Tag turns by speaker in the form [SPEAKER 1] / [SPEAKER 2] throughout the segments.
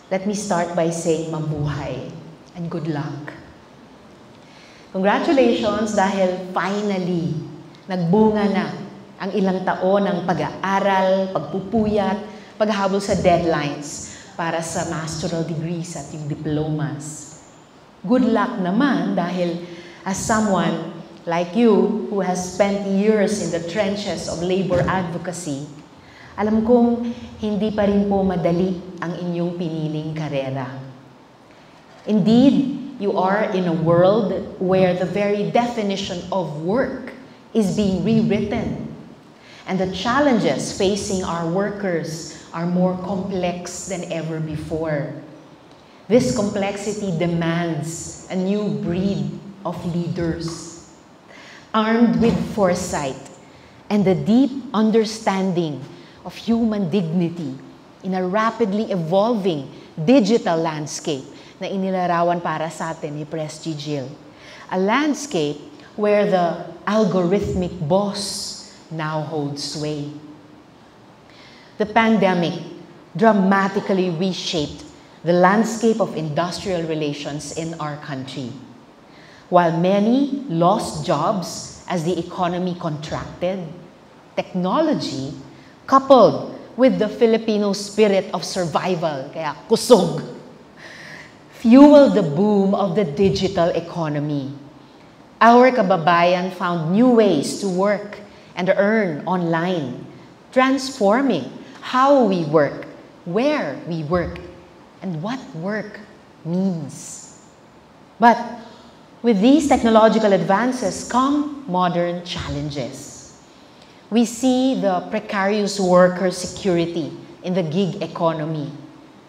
[SPEAKER 1] let me start by saying mabuhay and good luck. Congratulations dahil finally, nagbunga na ang ilang taon ng pag-aaral, pagpupuyat, paghahabol sa deadlines para sa masteral degrees at yung diplomas. Good luck naman dahil as someone like you who has spent years in the trenches of labor advocacy, alam kong hindi pa rin po madali ang inyong piniling karera. Indeed, you are in a world where the very definition of work is being rewritten. And the challenges facing our workers are more complex than ever before. This complexity demands a new breed of leaders, armed with foresight and the deep understanding of human dignity in a rapidly evolving digital landscape na inilarawan para sa atin ni Presti Jill. A landscape where the algorithmic boss now holds sway. The pandemic dramatically reshaped the landscape of industrial relations in our country. While many lost jobs as the economy contracted, technology, coupled with the Filipino spirit of survival, kaya kusog, fueled the boom of the digital economy. Our kababayan found new ways to work and earn online, transforming how we work, where we work, and what work means. But with these technological advances come modern challenges. We see the precarious worker security in the gig economy,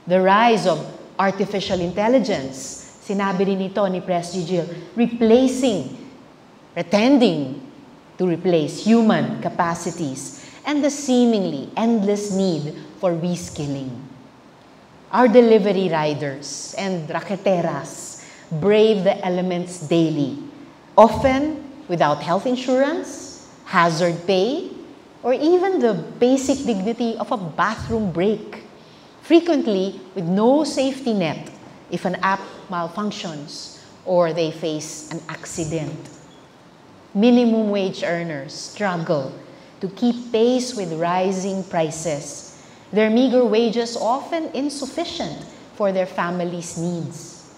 [SPEAKER 1] the rise of artificial intelligence, sinabi rin ito ni Presti Jill, pretending to replace human capacities, and the seemingly endless need for reskilling. Our delivery riders and raketeras brave the elements daily, often without health insurance, hazard pay, or even the basic dignity of a bathroom break, frequently with no safety net if an app malfunctions or they face an accident. Minimum wage earners struggle to keep pace with rising prices, their meager wages often insufficient for their families' needs.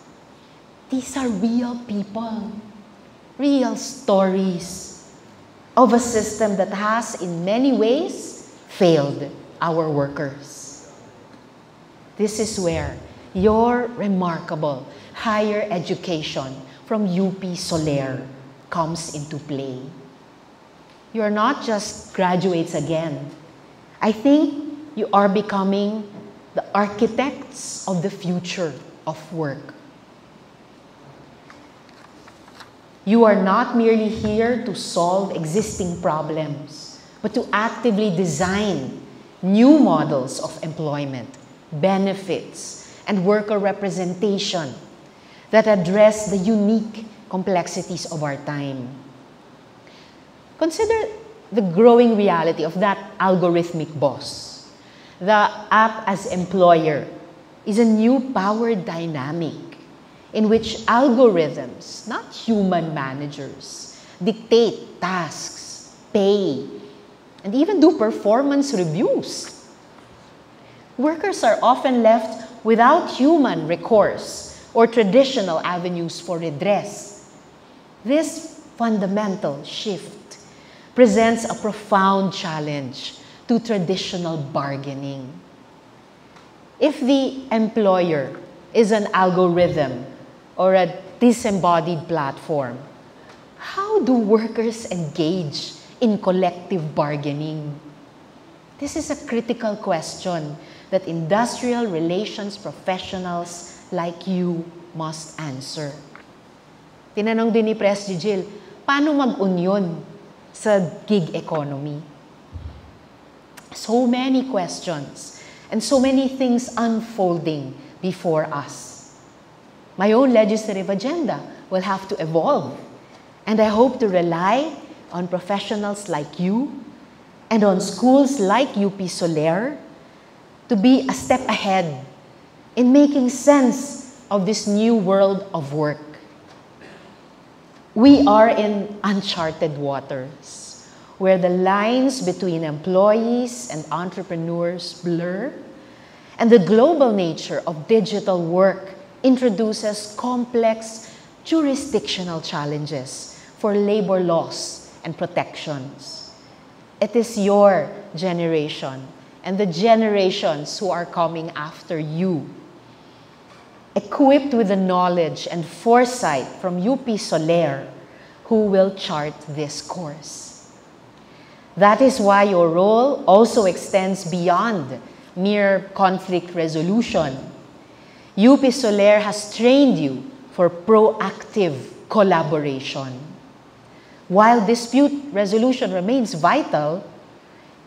[SPEAKER 1] These are real people, real stories of a system that has in many ways failed our workers. This is where your remarkable higher education from UP Soler comes into play. You are not just graduates again. I think you are becoming the architects of the future of work. You are not merely here to solve existing problems, but to actively design new models of employment, benefits, and worker representation that address the unique complexities of our time. Consider the growing reality of that algorithmic boss. The app as employer is a new power dynamic in which algorithms, not human managers, dictate tasks, pay, and even do performance reviews. Workers are often left without human recourse or traditional avenues for redress. This fundamental shift presents a profound challenge to traditional bargaining. If the employer is an algorithm or a disembodied platform, how do workers engage in collective bargaining? This is a critical question that industrial relations professionals like you must answer. Tinanong din ni Presti Jill, paano mag-union sa gig economy? So many questions and so many things unfolding before us. My own legislative agenda will have to evolve, and I hope to rely on professionals like you and on schools like UP Soler to be a step ahead in making sense of this new world of work. We are in uncharted waters, where the lines between employees and entrepreneurs blur, and the global nature of digital work introduces complex jurisdictional challenges for labor laws and protections. It is your generation and the generations who are coming after you, equipped with the knowledge and foresight from UP Soler, who will chart this course. That is why your role also extends beyond mere conflict resolution. UP Soler has trained you for proactive collaboration. While dispute resolution remains vital,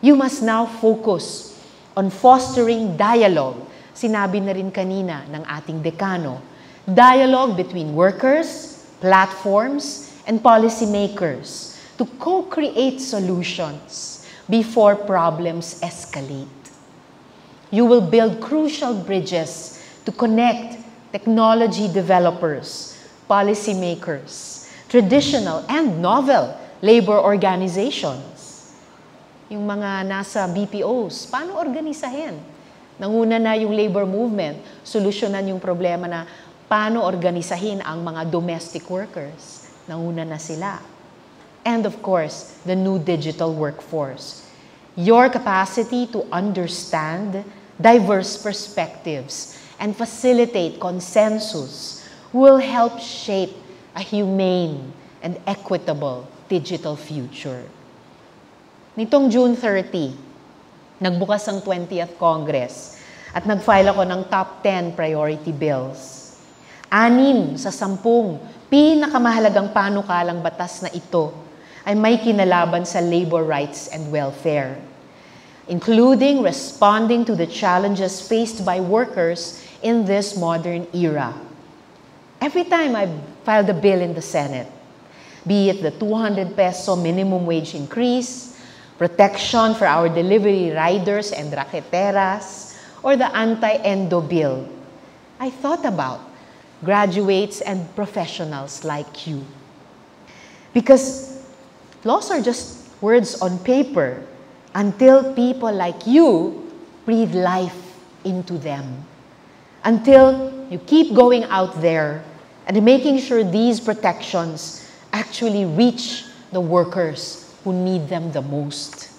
[SPEAKER 1] you must now focus on fostering dialogue. Sinabi na rin kanina ng ating dekano, dialogue between workers, platforms, and policymakers to co-create solutions before problems escalate. You will build crucial bridges to connect technology developers, policymakers, traditional and novel labor organizations. Yung mga nasa BPOs, paano organisahin? Nanguna na yung labor movement, solusyonan yung problema na paano organisahin ang mga domestic workers. Nanguna na sila. And of course, the new digital workforce. Your capacity to understand diverse perspectives and facilitate consensus will help shape a humane and equitable digital future. Nitong June 30, nagbukas ang 20th Congress at nag-file ako ng top 10 priority bills. 6 sa 10 pinakamahalagang panukalang batas na ito ay may kinalaban sa labor rights and welfare, including responding to the challenges faced by workers in this modern era. Every time I filed a bill in the Senate, be it the 200 peso minimum wage increase, protection for our delivery riders and raqueteras, or the anti-endo bill, I thought about graduates and professionals like you. Because laws are just words on paper until people like you breathe life into them. Until you keep going out there and making sure these protections actually reach the workers who need them the most.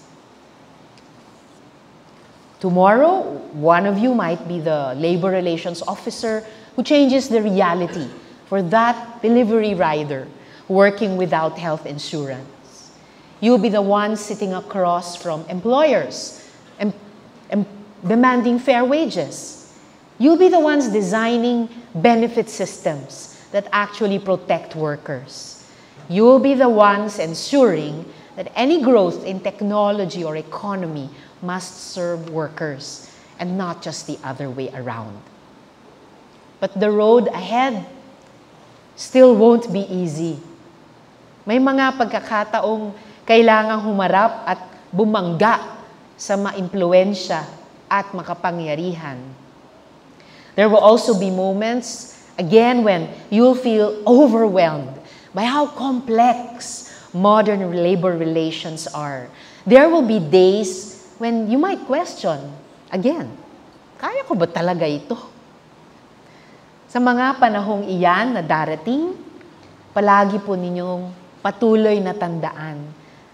[SPEAKER 1] Tomorrow, one of you might be the labor relations officer who changes the reality for that delivery rider working without health insurance. You'll be the one sitting across from employers demanding fair wages. You'll be the ones designing benefit systems that actually protect workers. You'll be the ones ensuring that any growth in technology or economy must serve workers and not just the other way around. But the road ahead still won't be easy. May mga pagkakataong kailangang humarap at bumangga sa maimpluwensya at makapangyarihan. There will also be moments, again, when you'll feel overwhelmed by how complex modern labor relations are. There will be days when you might question, again, kaya ko ba talaga ito? Sa mga panahong iyan na darating, palagi po ninyong patuloy na tandaan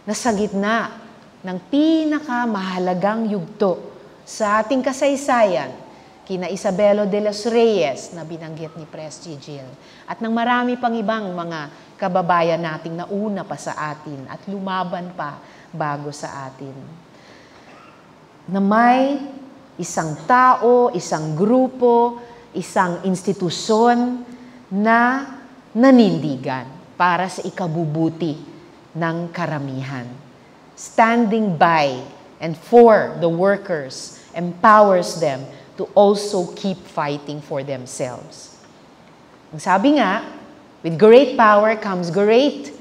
[SPEAKER 1] na sa gitna ng pinakamahalagang yugto sa ating kasaysayan, kina Isabelo de los Reyes na binanggit ni Presti Jill, at ng marami pang ibang mga kababayan nating nauna pa sa atin at lumaban pa bago sa atin. Na may isang tao, isang grupo, isang institusyon na nanindigan para sa ikabubuti ng karamihan. Standing by and for the workers empowers them to also keep fighting for themselves. Ang sabi nga, with great power comes great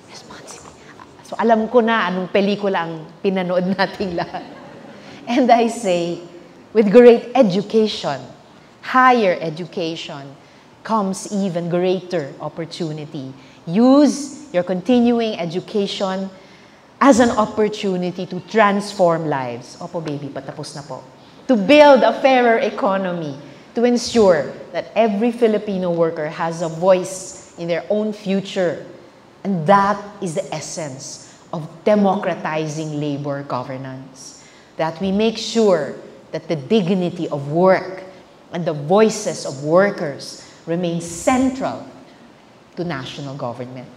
[SPEAKER 1] responsibility. So alam ko na anong pelikula ang pinanood nating lahat. And I say, with great education higher education comes even greater opportunity. Use your continuing education as an opportunity to transform lives. Opo baby, patapos na po. To build a fairer economy, to ensure that every Filipino worker has a voice in their own future. And that is the essence of democratizing labor governance. That we make sure that the dignity of work and the voices of workers remain central to national government.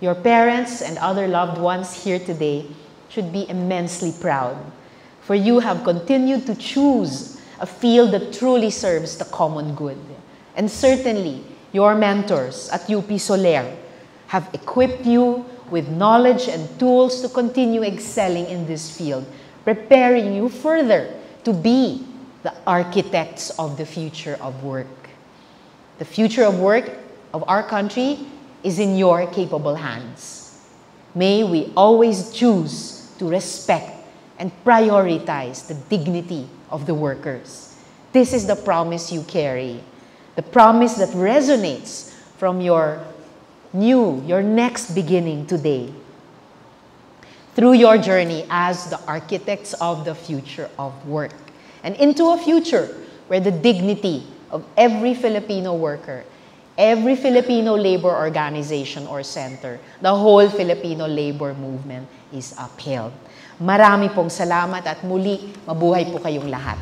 [SPEAKER 1] Your parents and other loved ones here today should be immensely proud, for you have continued to choose a field that truly serves the common good. And certainly, your mentors at UP Soler have equipped you with knowledge and tools to continue excelling in this field, preparing you further to be the architects of the future of work. The future of work of our country is in your capable hands. May we always choose to respect and prioritize the dignity of the workers. This is the promise you carry, the promise that resonates from your next beginning today, through your journey as the architects of the future of work, and into a future where the dignity of every Filipino worker, every Filipino labor organization or center, the whole Filipino labor movement is upheld. Marami pong salamat at muli, mabuhay po kayong lahat.